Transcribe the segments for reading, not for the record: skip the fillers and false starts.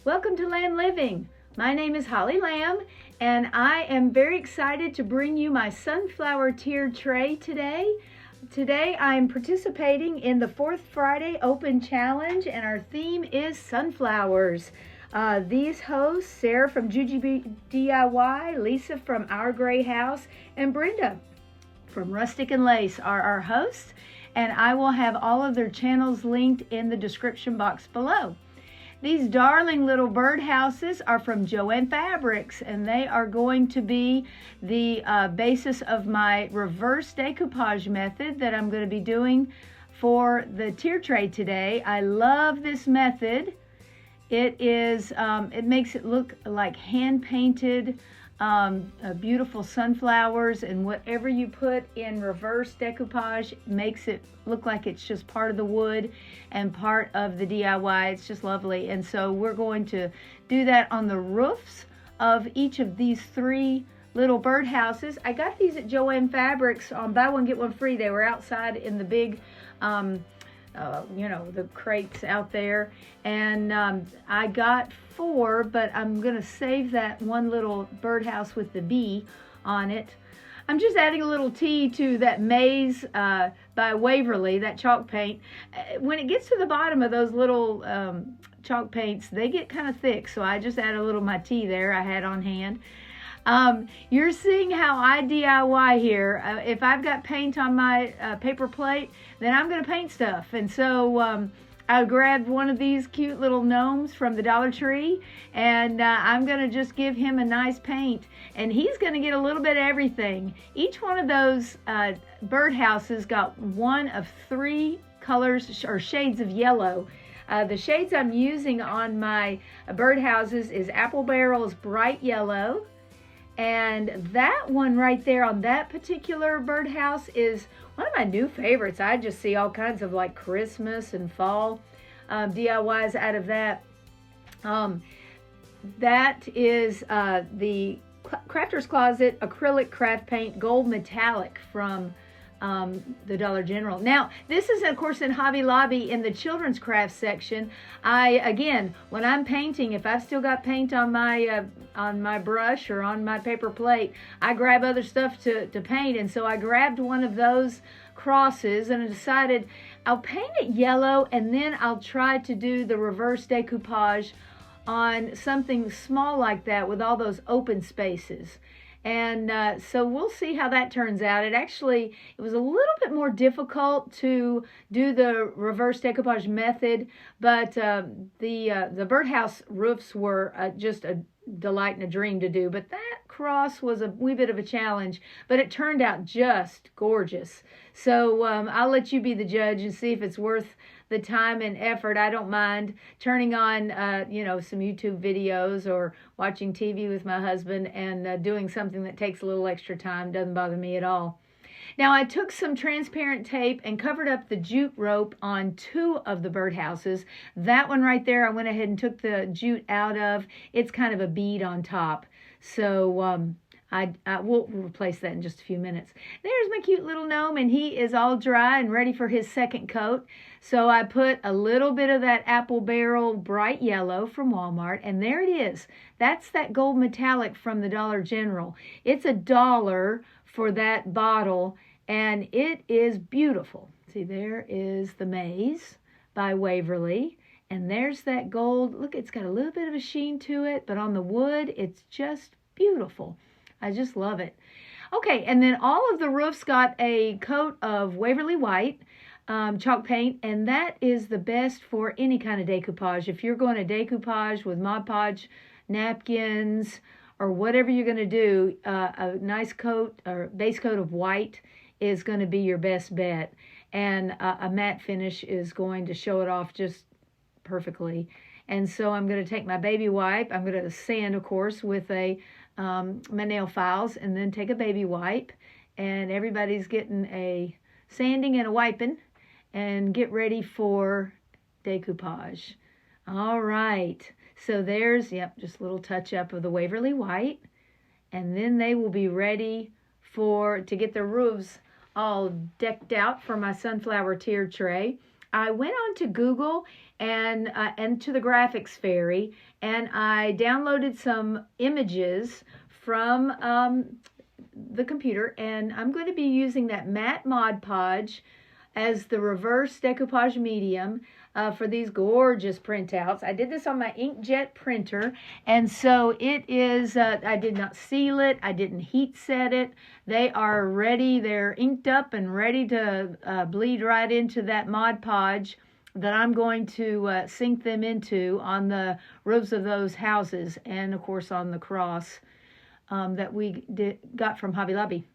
Welcome to Lamb Living. My name is Holly Lamb, and I am very excited to bring you my sunflower tiered tray today. Today I'm participating in the 4th Friday Open Challenge, and our theme is sunflowers. These hosts, Sarah from Jujubee DIY, Lisa from Our Gray House, and Brenda from Rustic and Lace are our hosts, and I will have all of their channels linked in the description box below. These darling little birdhouses are from Joann Fabrics, and they are going to be the basis of my reverse decoupage method that I'm going to be doing for the tier tray today. I love this method. It makes it look like hand-painted beautiful sunflowers, and whatever you put in reverse decoupage makes it look like it's just part of the wood and part of the DIY. It's just lovely. And so we're going to do that on the roofs of each of these 3 little birdhouses. I got these at Joann Fabrics on buy one get one free. They were outside in the big the crates out there, and I got 4, but I'm gonna save that one little birdhouse with the bee on it. I'm just adding a little tea to that maze by Waverly, that chalk paint. When it gets to the bottom of those little chalk paints, they get kind of thick, so I just add a little of my tea there I had on hand. You're seeing how I DIY here. If I've got paint on my paper plate, then I'm going to paint stuff. And so I grabbed one of these cute little gnomes from the Dollar Tree, and I'm going to just give him a nice paint. And he's going to get a little bit of everything. Each one of those birdhouses got one of 3 colors or shades of yellow. The shades I'm using on my birdhouses is Apple Barrel's Bright Yellow. And that one right there on that particular birdhouse is one of my new favorites. I just see all kinds of like Christmas and fall DIYs out of that. That is the Crafter's Closet Acrylic Craft Paint Gold Metallic from the Dollar General. Now, this is, of course, in Hobby Lobby in the children's craft section. Again, when I'm painting, if I've still got paint on my brush or on my paper plate, I grab other stuff to paint. And so I grabbed one of those crosses and I decided I'll paint it yellow, and then I'll try to do the reverse decoupage on something small like that with all those open spaces. And so we'll see how that turns out. It was a little bit more difficult to do the reverse decoupage method, but the birdhouse roofs were just a delight and a dream to do. But that cross was a wee bit of a challenge, but it turned out just gorgeous. So I'll let you be the judge and see if it's worth the time and effort. I don't mind turning on, some YouTube videos or watching TV with my husband and doing something that takes a little extra time. Doesn't bother me at all. Now, I took some transparent tape and covered up the jute rope on 2 of the birdhouses. That one right there, I went ahead and took the jute out of. It's kind of a bead on top. So I will replace that in just a few minutes. There's my cute little gnome, and he is all dry and ready for his second coat. So I put a little bit of that Apple Barrel Bright Yellow from Walmart, and there it is. That's that gold metallic from the Dollar General. It's $1 for that bottle, and it is beautiful. See, there is the maze by Waverly, and there's that gold. Look, it's got a little bit of a sheen to it, but on the wood, it's just beautiful. I just love it. Okay, and then all of the roofs got a coat of Waverly White chalk paint, and that is the best for any kind of decoupage. If you're going to decoupage with Mod Podge napkins or whatever you're going to do, a nice coat or base coat of white is going to be your best bet. And a matte finish is going to show it off just perfectly. And so I'm going to take my baby wipe. I'm going to sand, of course, with my nail files, and then take a baby wipe. And everybody's getting a sanding and a wiping and get ready for decoupage. All right. So there's, just a little touch up of the Waverly White. And then they will be ready to get the roofs all decked out for my sunflower tier tray. I went on to Google and to the Graphics Fairy, and I downloaded some images from the computer, and I'm going to be using that matte Mod Podge as the reverse decoupage medium for these gorgeous printouts. I did this on my inkjet printer, and so it is, I did not seal it, I didn't heat set it. They are ready, they're inked up and ready to bleed right into that Mod Podge that I'm going to sink them into on the roofs of those houses, and of course on the cross that we got from Hobby Lobby.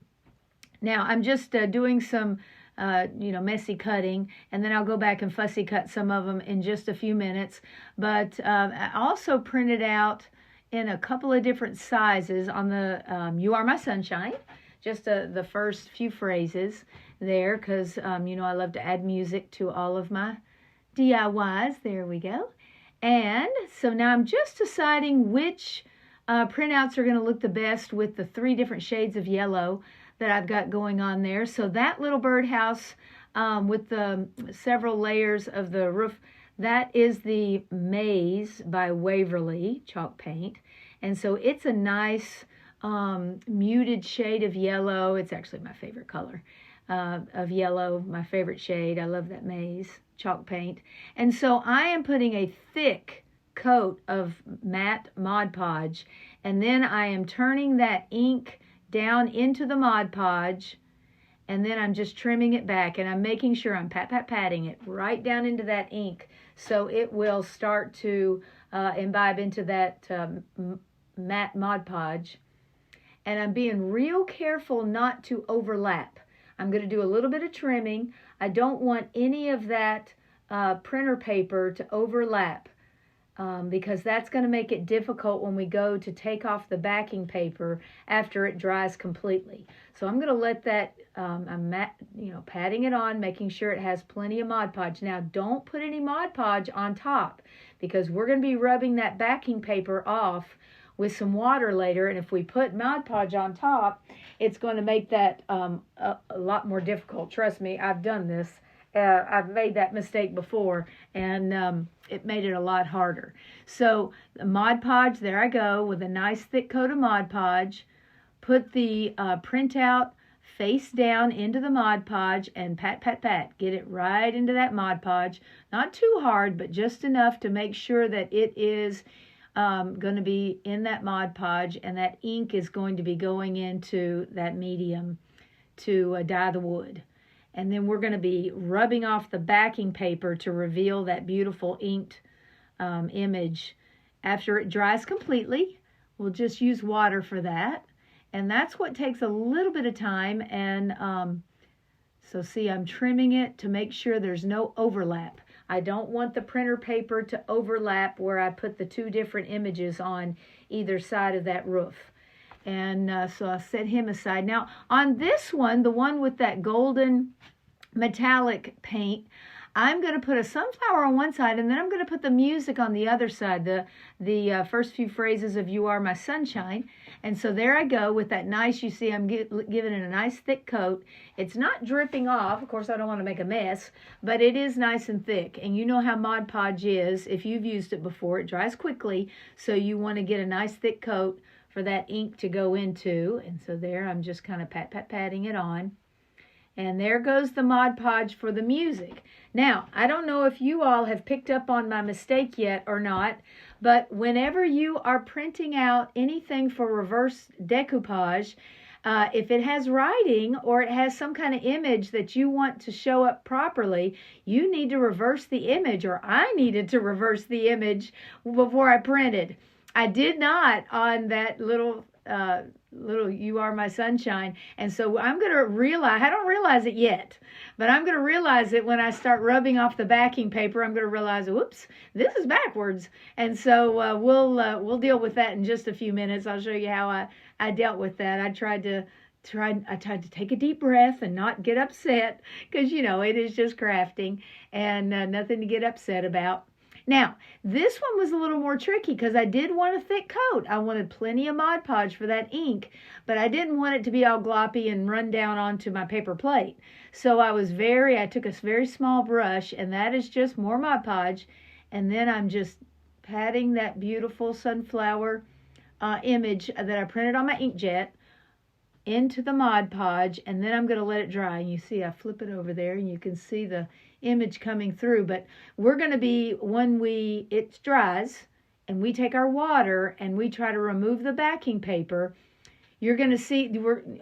Now I'm just doing some messy cutting, and then I'll go back and fussy cut some of them in just a few minutes. But I also printed out in a couple of different sizes on the You Are My Sunshine, just the first few phrases there, because I love to add music to all of my DIYs. There we go. And so now I'm just deciding which printouts are going to look the best with the 3 different shades of yellow that I've got going on there. So that little birdhouse with the several layers of the roof, that is the Maze by Waverly chalk paint. And so it's a nice muted shade of yellow. It's actually my favorite color of yellow, my favorite shade. I love that Maze chalk paint. And so I am putting a thick coat of matte Mod Podge, and then I am turning that ink down into the Mod Podge, and then I'm just trimming it back, and I'm making sure I'm patting it right down into that ink so it will start to imbibe into that matte Mod Podge. And I'm being real careful not to overlap. I'm going to do a little bit of trimming. I don't want any of that printer paper to overlap. Because that's going to make it difficult when we go to take off the backing paper after it dries completely. So I'm going to let that, I'm patting it on, making sure it has plenty of Mod Podge. Now don't put any Mod Podge on top, because we're going to be rubbing that backing paper off with some water later, and if we put Mod Podge on top, it's going to make that a lot more difficult. Trust me, I've done this. I've made that mistake before, and it made it a lot harder. So the Mod Podge, there I go with a nice thick coat of Mod Podge. Put the printout face down into the Mod Podge and pat. Get it right into that Mod Podge. Not too hard, but just enough to make sure that it is going to be in that Mod Podge, and that ink is going to be going into that medium to dye the wood. And then we're going to be rubbing off the backing paper to reveal that beautiful inked image. After it dries completely, we'll just use water for that. And that's what takes a little bit of time. And so see, I'm trimming it to make sure there's no overlap. I don't want the printer paper to overlap where I put the 2 different images on either side of that roof. And so I'll set him aside. Now, on this one, the one with that golden metallic paint, I'm going to put a sunflower on one side, and then I'm going to put the music on the other side, the first few phrases of You Are My Sunshine. And so there I go with that nice, you see I'm giving it a nice thick coat. It's not dripping off. Of course, I don't want to make a mess, but it is nice and thick. And you know how Mod Podge is. If you've used it before, it dries quickly, so you want to get a nice thick coat for that ink to go into. And so there I'm just kind of patting it on. And there goes the Mod Podge for the music. Now, I don't know if you all have picked up on my mistake yet or not, but whenever you are printing out anything for reverse decoupage, if it has writing or it has some kind of image that you want to show up properly, you need to reverse the image, or I needed to reverse the image before I printed. I did not on that little You Are My Sunshine. And so I'm going to realize, I don't realize it yet, but I'm going to realize it when I start rubbing off the backing paper. I'm going to realize, whoops, this is backwards. And so we'll deal with that in just a few minutes. I'll show you how I dealt with that. I tried to take a deep breath and not get upset, because, it is just crafting and nothing to get upset about. Now, this one was a little more tricky because I did want a thick coat. I wanted plenty of Mod Podge for that ink, but I didn't want it to be all gloppy and run down onto my paper plate. So I took a very small brush, and that is just more Mod Podge, and then I'm just patting that beautiful sunflower image that I printed on my inkjet into the Mod Podge, and then I'm going to let it dry. And you see I flip it over there, and you can see the image coming through. But we're going to be, when it dries and we take our water and we try to remove the backing paper, you're going to see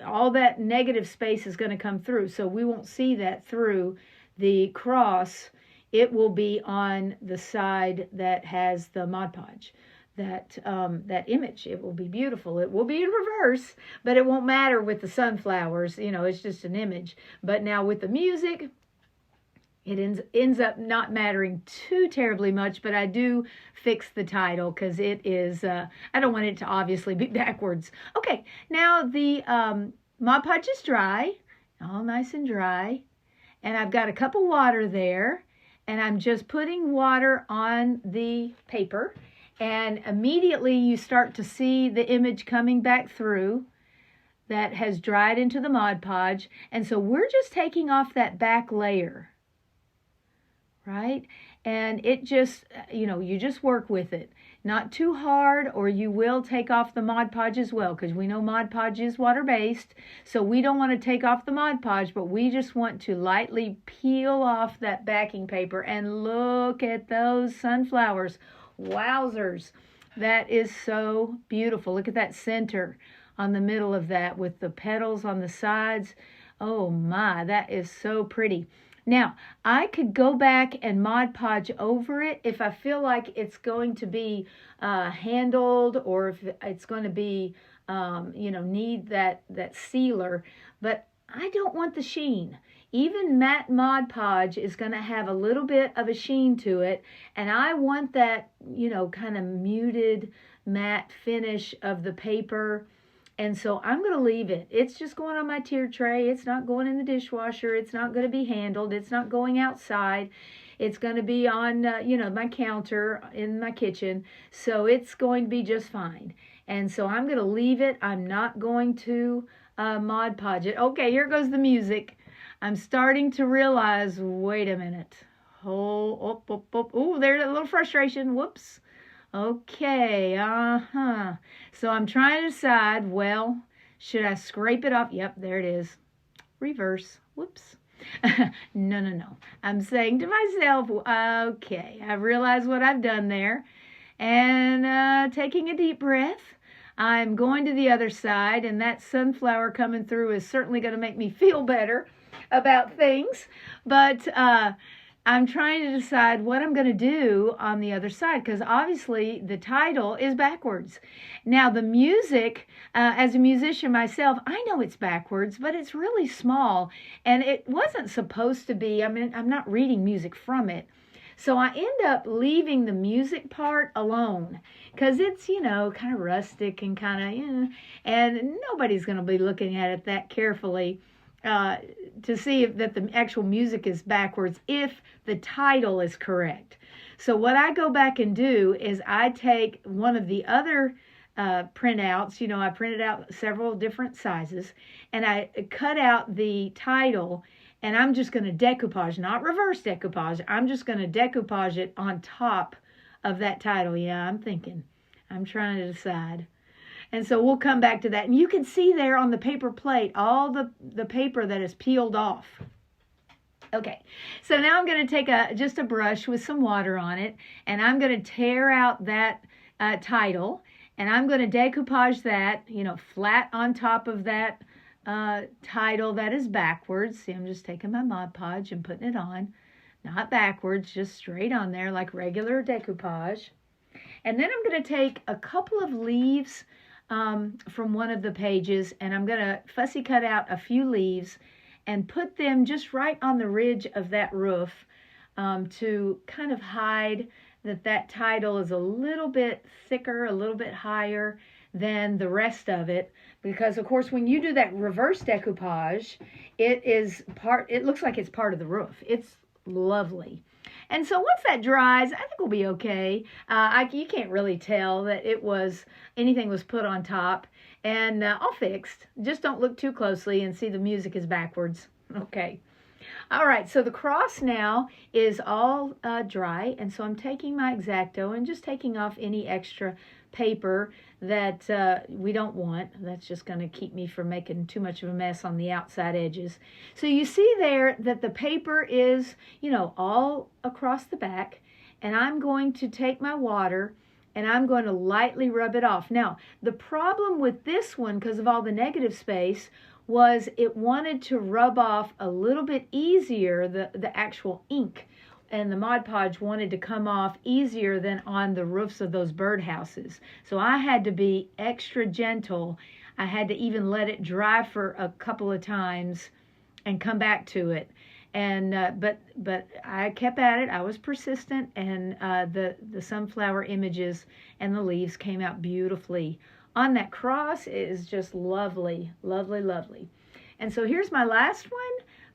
all that negative space is going to come through. So we won't see that through the cross. It will be on the side that has the Mod Podge. That image. It will be beautiful. It will be in reverse, but it won't matter with the sunflowers. It's just an image. But now with the music, it ends up not mattering too terribly much, but I do fix the title because it is, I don't want it to obviously be backwards. Okay, now the Mod Podge is dry, all nice and dry, and I've got a cup of water there, and I'm just putting water on the paper, and immediately you start to see the image coming back through that has dried into the Mod Podge, and so we're just taking off that back layer. Right? And it just, you just work with it. Not too hard, or you will take off the Mod Podge as well, because we know Mod Podge is water-based, so we don't want to take off the Mod Podge, but we just want to lightly peel off that backing paper, and look at those sunflowers. Wowzers. That is so beautiful. Look at that center on the middle of that with the petals on the sides. Oh my, that is so pretty. Now, I could go back and Mod Podge over it if I feel like it's going to be handled, or if it's going to be, need that sealer. But I don't want the sheen. Even matte Mod Podge is going to have a little bit of a sheen to it. And I want that, kind of muted matte finish of the paper. And so I'm going to leave it. It's just going on my tier tray. It's not going in the dishwasher. It's not going to be handled. It's not going outside. It's going to be on, my counter in my kitchen. So it's going to be just fine. And so I'm going to leave it. I'm not going to Mod Podge it. Okay, here goes the music. I'm starting to realize, wait a minute. Oh, there's a little frustration. Whoops. Okay, So I'm trying to decide, well, should I scrape it off? Yep, there it is. Reverse. Whoops. No. I'm saying to myself, okay, I've realized what I've done there. And taking a deep breath, I'm going to the other side, and that sunflower coming through is certainly going to make me feel better about things. But I'm trying to decide what I'm going to do on the other side, because obviously the title is backwards. Now the music, as a musician myself, I know it's backwards, but it's really small, and it wasn't supposed to be. I mean, I'm not reading music from it. So I end up leaving the music part alone, because it's, kind of rustic and kind of, and nobody's going to be looking at it that carefully to see if that the actual music is backwards if the title is correct. So what I go back and do is I take one of the other printouts, I printed out several different sizes, and I cut out the title, and I'm just going to decoupage, not reverse decoupage. I'm just going to decoupage it on top of that title. Yeah, I'm trying to decide. And so we'll come back to that. And you can see there on the paper plate all the paper that is peeled off. Okay, so now I'm going to take just a brush with some water on it, and I'm going to tear out that title, and I'm going to decoupage that, flat on top of that title that is backwards. See, I'm just taking my Mod Podge and putting it on. Not backwards, just straight on there like regular decoupage. And then I'm going to take a couple of leaves from one of the pages, and I'm going to fussy cut out a few leaves and put them just right on the ridge of that roof to kind of hide that title is a little bit thicker, a little bit higher than the rest of it, because of course when you do that reverse decoupage, it looks like it's part of the roof. It's lovely. And so once that dries, I think we'll be okay. You can't really tell that anything was put on top. And all fixed. Just don't look too closely and see the music is backwards. Okay. All right, so the cross now is all dry, and so I'm taking my X-Acto and just taking off any extra paper that we don't want. That's just going to keep me from making too much of a mess on the outside edges. So you see there that the paper is, all across the back, and I'm going to take my water and I'm going to lightly rub it off. Now, the problem with this one, because of all the negative space, was it wanted to rub off a little bit easier, the actual ink. And the Mod Podge wanted to come off easier than on the roofs of those birdhouses. So I had to be extra gentle. I had to even let it dry for a couple of times and come back to it. And but I kept at it. I was persistent, and the sunflower images and the leaves came out beautifully. On that cross, it is just lovely, lovely, lovely. And so here's my last one.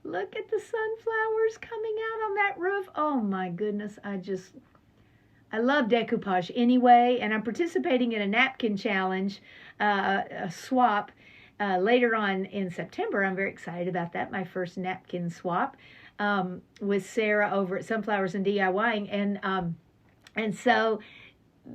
Look at the sunflowers coming out on that roof. Oh my goodness, I love decoupage anyway, and I'm participating in a napkin challenge, a swap, later on in September. I'm very excited about that, my first napkin swap with Sarah over at Sunflowers and DIYing. And so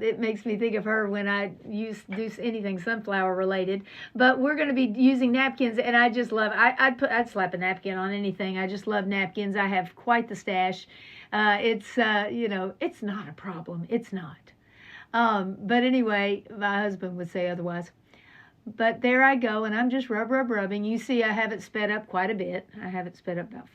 it makes me think of her when I do anything sunflower related. But we're going to be using napkins, and I just love. I'd slap a napkin on anything. I just love napkins. I have quite the stash. It's not a problem. It's not. But anyway, my husband would say otherwise. But there I go, and I'm just rubbing. You see, I have it sped up quite a bit. I have it sped up about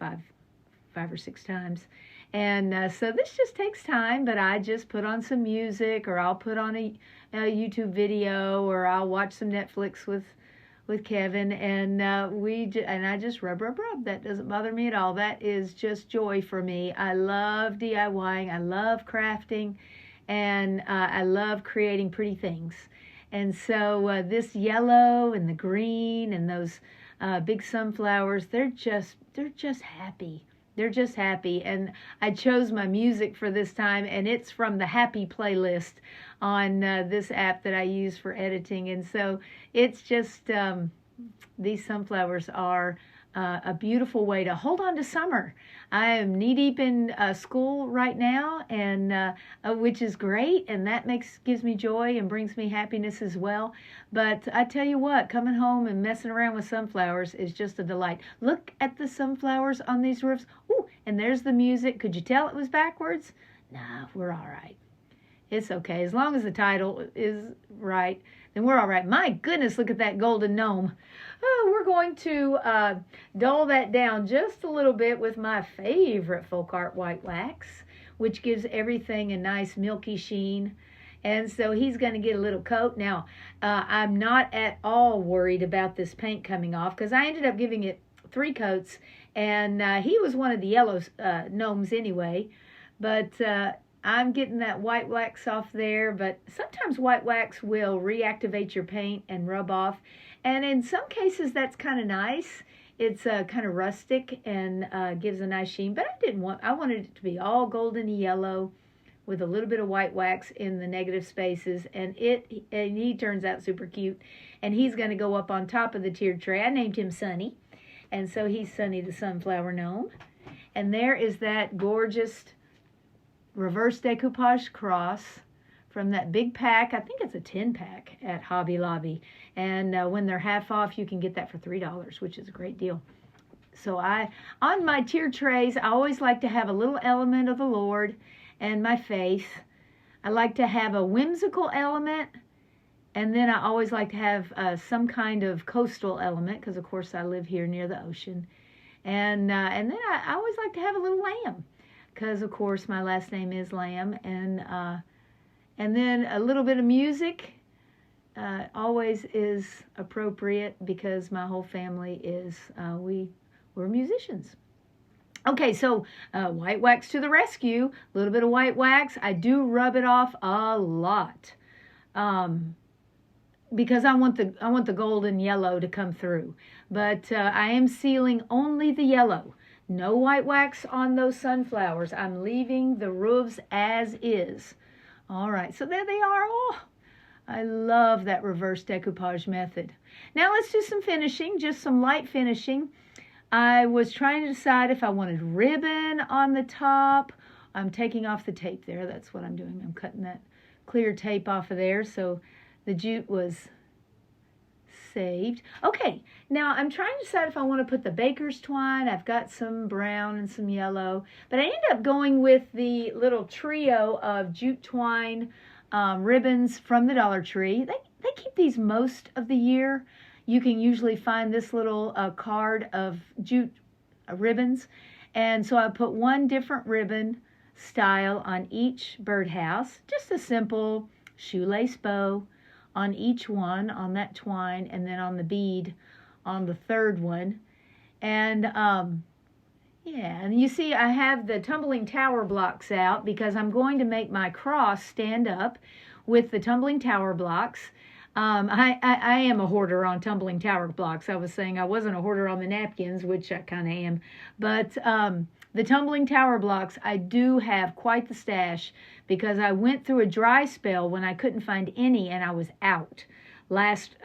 five or six times. And so this just takes time, but I just put on some music, or I'll put on a YouTube video, or I'll watch some Netflix with Kevin, and I just rub. That doesn't bother me at all. That is just joy for me. I love DIYing. I love crafting, and I love creating pretty things. And so this yellow and the green and those big sunflowers, they're just happy. They're just happy. And I chose my music for this time, and it's from the Happy playlist on this app that I use for editing. And so it's just, these sunflowers are a beautiful way to hold on to summer. I am knee-deep in school right now, and which is great, and that gives me joy and brings me happiness as well. But I tell you what, coming home and messing around with sunflowers is just a delight. Look at the sunflowers on these roofs. Ooh, and there's the music. Could you tell it was backwards? Nah, we're all right. It's okay. As long as the title is right, then we're all right. My goodness, look at that golden gnome. Oh, we're going to dull that down just a little bit with my favorite folk art white wax, which gives everything a nice milky sheen. And so he's going to get a little coat. Now, I'm not at all worried about this paint coming off, because I ended up giving it 3 coats, and he was one of the yellow gnomes anyway. But I'm getting that white wax off there, but sometimes white wax will reactivate your paint and rub off. And in some cases, that's kind of nice. It's kind of rustic and gives a nice sheen, but I wanted it to be all golden yellow with a little bit of white wax in the negative spaces, and he turns out super cute. And he's going to go up on top of the tiered tray. I named him Sunny, and so he's Sunny the Sunflower Gnome. And there is that gorgeous reverse decoupage cross from that big pack. I think it's a 10-pack at Hobby Lobby. And when they're half off, you can get that for $3, which is a great deal. So on my tier trays, I always like to have a little element of the Lord and my faith. I like to have a whimsical element, and then I always like to have some kind of coastal element, because of course I live here near the ocean. And then I always like to have a little lamb, because of course my last name is Lamb. And then a little bit of music always is appropriate, because my whole family is, we're musicians. Okay, so white wax to the rescue. A little bit of white wax. I do rub it off a lot, because I want the golden yellow to come through. But I am sealing only the yellow, No white wax on those sunflowers. I'm leaving the roofs as is. All right, so there they are. Oh, I love that reverse decoupage method. Now let's do some finishing, just some light finishing. I was trying to decide if I wanted ribbon on the top. I'm taking off the tape there. That's what I'm doing. I'm cutting that clear tape off of there so the jute was saved. Okay, now I'm trying to decide if I want to put the baker's twine. I've got some brown and some yellow, but I ended up going with the little trio of jute twine ribbons from the Dollar Tree. They keep these most of the year. You can usually find this little card of jute ribbons, and so I put one different ribbon style on each birdhouse, just a simple shoelace bow on each one, on that twine, and then on the bead on the third one. And yeah, and you see I have the tumbling tower blocks out because I'm going to make my cross stand up with the tumbling tower blocks. I am a hoarder on tumbling tower blocks. I was saying I wasn't a hoarder on the napkins, which I kind of am, but the tumbling tower blocks, I do have quite the stash because I went through a dry spell when I couldn't find any and I was out last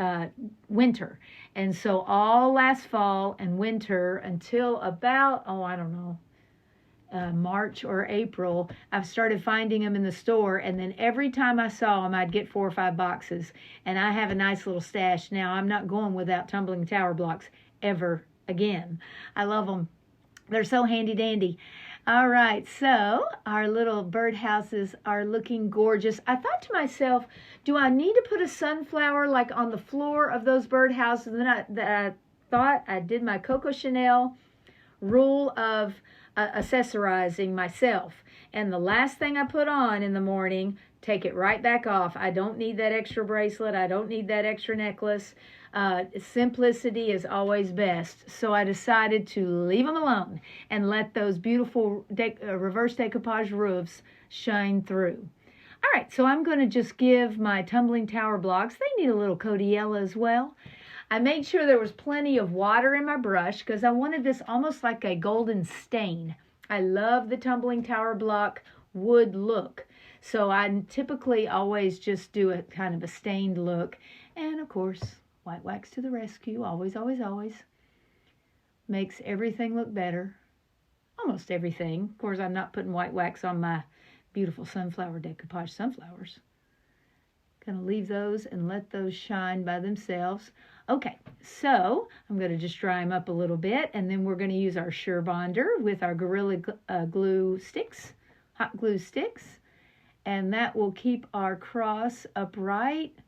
winter. And so all last fall and winter until about, I don't know, March or April, I've started finding them in the store, and then every time I saw them, I'd get 4 or 5 boxes, and I have a nice little stash. Now, I'm not going without tumbling tower blocks ever again. I love them. They're so handy dandy. All right, so our little birdhouses are looking gorgeous. I thought to myself, do I need to put a sunflower like on the floor of those birdhouses? And then I thought I did my Coco Chanel rule of accessorizing myself. And the last thing I put on in the morning, take it right back off. I don't need that extra bracelet. I don't need that extra necklace. Simplicity is always best. So I decided to leave them alone and let those beautiful reverse decoupage roofs shine through. All right, so I'm going to just give my tumbling tower blocks, they need a little Codiella as well. I made sure there was plenty of water in my brush because I wanted this almost like a golden stain. I love the tumbling tower block wood look. So I typically always just do a kind of a stained look. And of course, white wax to the rescue. Always, always, always. Makes everything look better. Almost everything. Of course, I'm not putting white wax on my beautiful sunflower decoupage sunflowers. Gonna leave those and let those shine by themselves. Okay, so I'm going to just dry them up a little bit, and then we're going to use our Sure Bonder with our Gorilla Glue sticks, hot glue sticks, and that will keep our cross upright,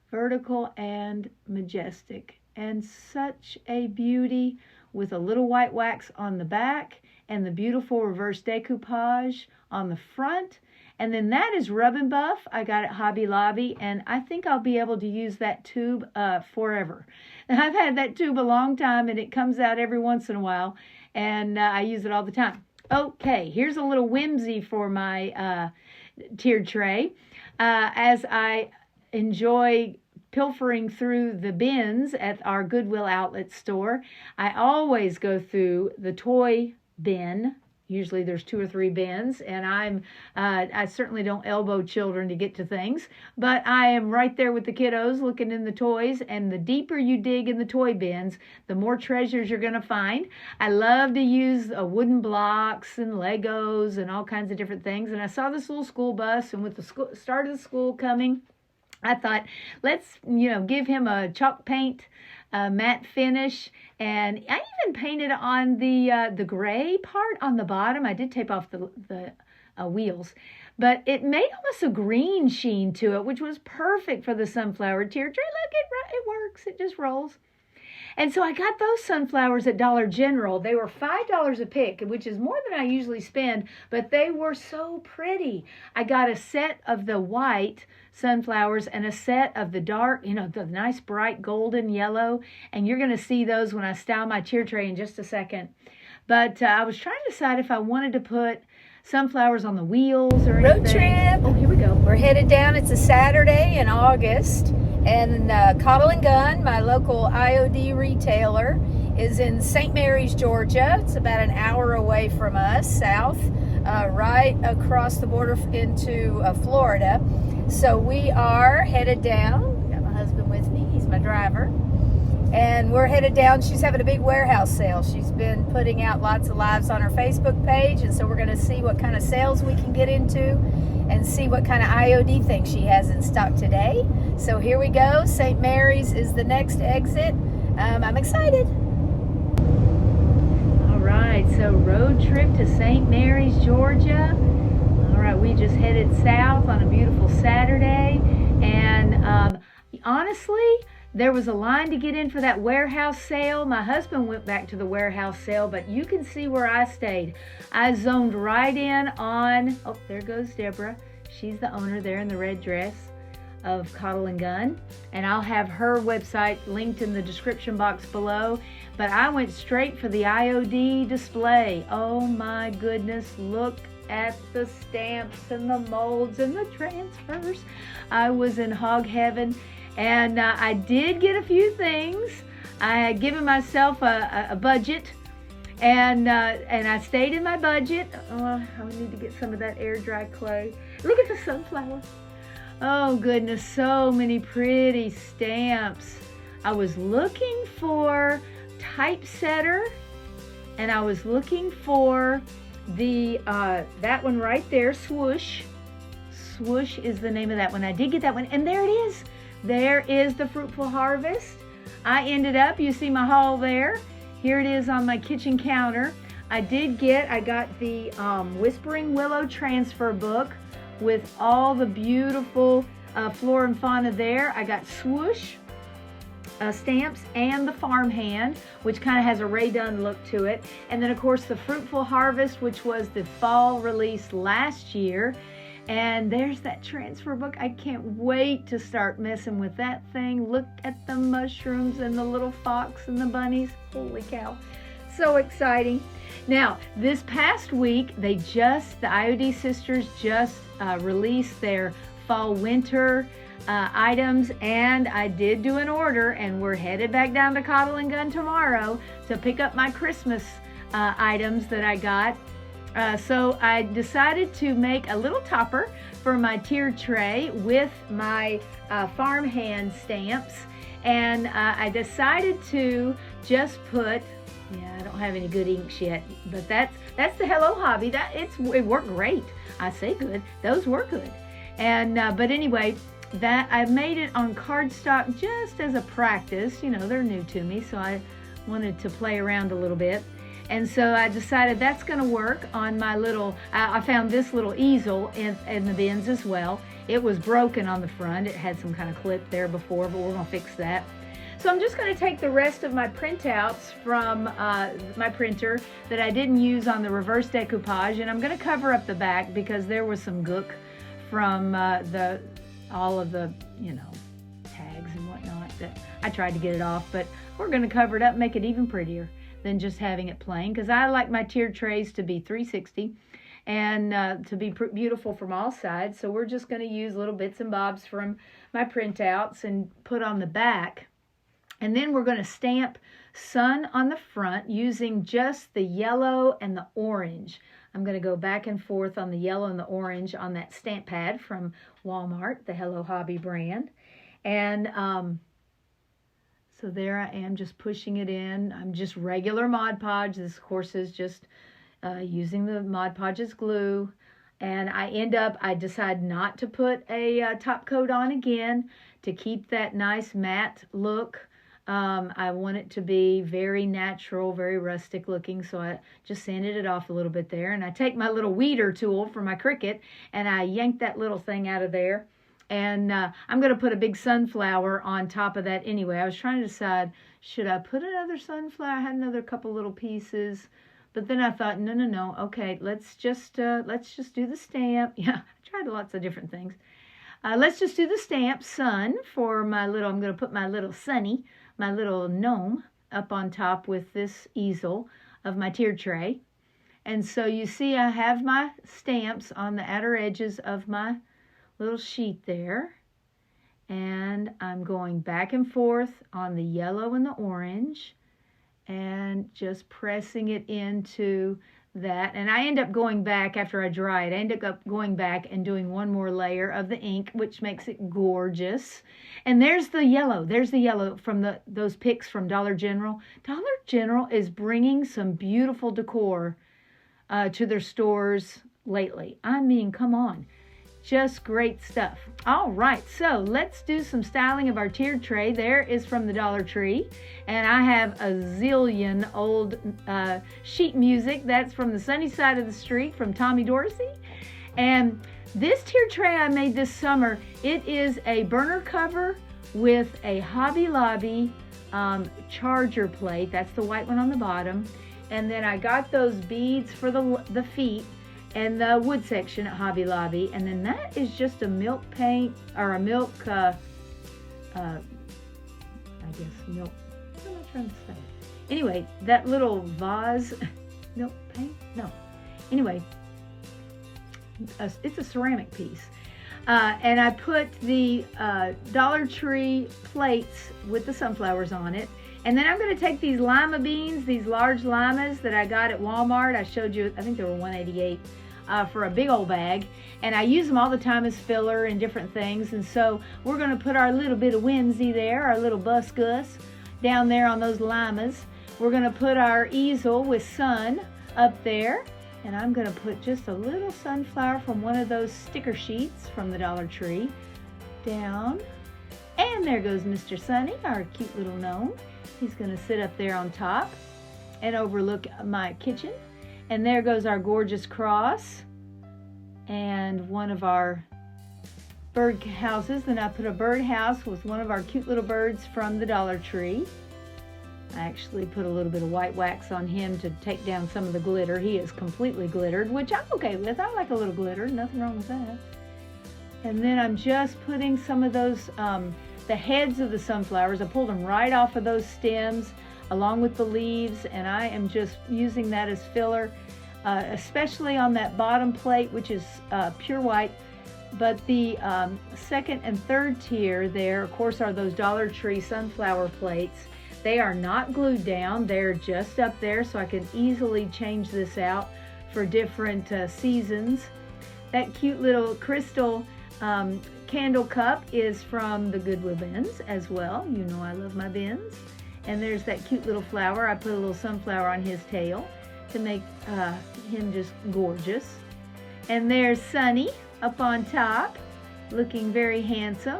vertical, and majestic. And such a beauty with a little white wax on the back and the beautiful reverse decoupage on the front. And then that is Rub and Buff. I got at Hobby Lobby, and I think I'll be able to use that tube forever. And I've had that tube a long time, and it comes out every once in a while, and I use it all the time. Okay, here's a little whimsy for my tiered tray. As I enjoy pilfering through the bins at our Goodwill outlet store, I always go through the toy bin. Usually there's 2 or 3 bins, and I certainly don't elbow children to get to things, but I am right there with the kiddos looking in the toys, and the deeper you dig in the toy bins, the more treasures you're going to find. I love to use wooden blocks and Legos and all kinds of different things, and I saw this little school bus, and with the start of the school coming, I thought, let's, give him a chalk paint matte finish, and I even painted on the gray part on the bottom. I did tape off the wheels, but it made almost a green sheen to it, which was perfect for the sunflower tier tray. Look, it works. It just rolls. And so I got those sunflowers at Dollar General. They were $5 a pick, which is more than I usually spend, but they were so pretty. I got a set of the white sunflowers and a set of the dark, the nice bright golden yellow, and you're going to see those when I style my tier tray in just a second. But I was trying to decide if I wanted to put sunflowers on the wheels or anything. Road trip. Oh, here we go. We're headed down. It's a Saturday in August, and Cottle and Gunn, my local IOD retailer, is in St. Mary's, Georgia. It's about an hour away from us, south, right across the border into Florida. So we are headed down. Got my husband with me. He's my driver. And we're headed down. She's having a big warehouse sale. She's been putting out lots of lives on her Facebook page, and so we're going to see what kind of sales we can get into and see what kind of IOD things she has in stock today. So here we go. St. Mary's is the next exit. I'm excited. All right, so road trip to St. Mary's, Georgia. All right, we just headed south on a beautiful Saturday, and honestly, there was a line to get in for that warehouse sale. My husband went back to the warehouse sale, but you can see where I stayed. I zoned right in on, oh, there goes Deborah. She's the owner there in the red dress of Cottle and Gunn. And I'll have her website linked in the description box below. But I went straight for the IOD display. Oh my goodness, look at the stamps and the molds and the transfers. I was in hog heaven. And I did get a few things. I had given myself a budget, and I stayed in my budget. I need to get some of that air dry clay. Look at the sunflower. Oh goodness, so many pretty stamps. I was looking for typesetter, and I was looking for the that one right there, swoosh. Swoosh is the name of that one. I did get that one, and there it is. There is the Fruitful Harvest. I ended up, you see my haul there. Here it is on my kitchen counter. I got the Whispering Willow transfer book with all the beautiful flora and fauna there. I got swoosh stamps and the farmhand, which kind of has a Ray Dunn look to it. And then of course the Fruitful Harvest, which was the fall release last year. And there's that transfer book. I can't wait to start messing with that thing. Look at the mushrooms and the little fox and the bunnies. Holy cow. So exciting. Now, this past week, the IOD sisters just released their fall winter items, and I did do an order, and we're headed back down to Cottle and Gunn tomorrow to pick up my Christmas items that I got. So I decided to make a little topper for my tier tray with my farmhand stamps, and I decided to just put, I don't have any good inks yet, but that's the Hello Hobby. It worked great. I say good. Those were good. And but anyway, that I made it on cardstock just as a practice. You know, they're new to me, so I wanted to play around a little bit. And so I decided that's going to work on my little, I found this little easel in the bins as well. It was broken on the front. It had some kind of clip there before, but we're going to fix that. So I'm just going to take the rest of my printouts from my printer that I didn't use on the reverse decoupage, and I'm going to cover up the back because there was some gook from all of the, tags and whatnot that I tried to get it off, but we're going to cover it up and make it even prettier than just having it plain, because I like my tiered trays to be 360 and to be beautiful from all sides. So we're just going to use little bits and bobs from my printouts and put on the back. And then we're going to stamp sun on the front using just the yellow and the orange. I'm going to go back and forth on the yellow and the orange on that stamp pad from Walmart, the Hello Hobby brand. And so there I am, just pushing it in. I'm just regular Mod Podge. This, of course, is just using the Mod Podge as glue. And I decide not to put a top coat on again to keep that nice matte look. I want it to be very natural, very rustic looking, so I just sanded it off a little bit there. And I take my little weeder tool for my Cricut, and I yank that little thing out of there. And I'm going to put a big sunflower on top of that anyway. I was trying to decide, should I put another sunflower? I had another couple little pieces. But then I thought, no. Okay, let's just do the stamp. Yeah, I tried lots of different things. Let's just do the stamp sun for my little, I'm going to put my little Sunny, my little gnome, up on top with this easel of my tier tray. And so you see I have my stamps on the outer edges of my little sheet there, and I'm going back and forth on the yellow and the orange, and just pressing it into that. And I end up going back after I dry it. I end up going back and doing one more layer of the ink, which makes it gorgeous. And there's the yellow. There's the yellow from those picks from Dollar General. Dollar General is bringing some beautiful decor to their stores lately. I mean, come on. Just great stuff. All right, so let's do some styling of our tiered tray. There is from the Dollar Tree, and I have a zillion old sheet music. That's from the Sunny Side of the Street from Tommy Dorsey. And this tiered tray I made this summer, it is a burner cover with a Hobby Lobby charger plate. That's the white one on the bottom. And then I got those beads for the feet and the wood section at Hobby Lobby. And then that is just a milk paint, or a milk, I guess milk, what am I trying to say? Anyway, that little vase, milk paint? No. Anyway, it's a ceramic piece. And I put the Dollar Tree plates with the sunflowers on it. And then I'm going to take these lima beans, these large limas that I got at Walmart. I showed you, I think they were $1.88 for a big old bag. And I use them all the time as filler and different things. And so we're going to put our little bit of whimsy there, our little bus gus down there on those limas. We're going to put our easel with sun up there. And I'm going to put just a little sunflower from one of those sticker sheets from the Dollar Tree down. And there goes Mr. Sunny, our cute little gnome. He's going to sit up there on top and overlook my kitchen. And there goes our gorgeous cross and one of our bird houses. Then I put a bird house with one of our cute little birds from the Dollar Tree. I actually put a little bit of white wax on him to take down some of the glitter. He is completely glittered, which I'm okay with. I like a little glitter, nothing wrong with that. And then I'm just putting some of those, the heads of the sunflowers. I pulled them right off of those stems along with the leaves, and I am just using that as filler, especially on that bottom plate, which is pure white. But the second and third tier there, of course, are those Dollar Tree sunflower plates. They are not glued down. They're just up there, so I can easily change this out for different seasons. That cute little crystal candle cup is from the Goodwill bins as well. You know I love my bins. And there's that cute little flower. I put a little sunflower on his tail to make him just gorgeous. And there's Sunny up on top, looking very handsome.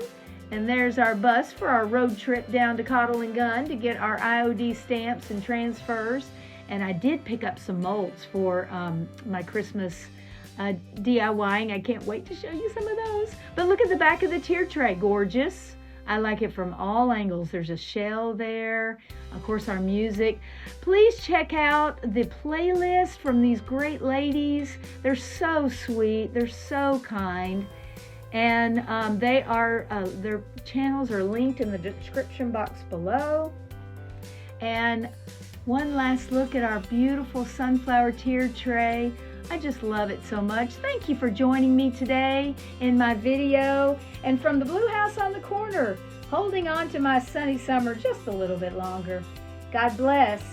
And there's our bus for our road trip down to Cottle and Gunn to get our IOD stamps and transfers. And I did pick up some molds for my Christmas DIYing. I can't wait to show you some of those. But look at the back of the tier tray, gorgeous. I like it from all angles. There's a shell there, of course our music. Please check out the playlist from these great ladies. They're so sweet, they're so kind. And they are, their channels are linked in the description box below. And one last look at our beautiful sunflower tiered tray. I just love it so much. Thank you for joining me today in my video. And from the blue house on the corner, holding on to my sunny summer just a little bit longer. God bless.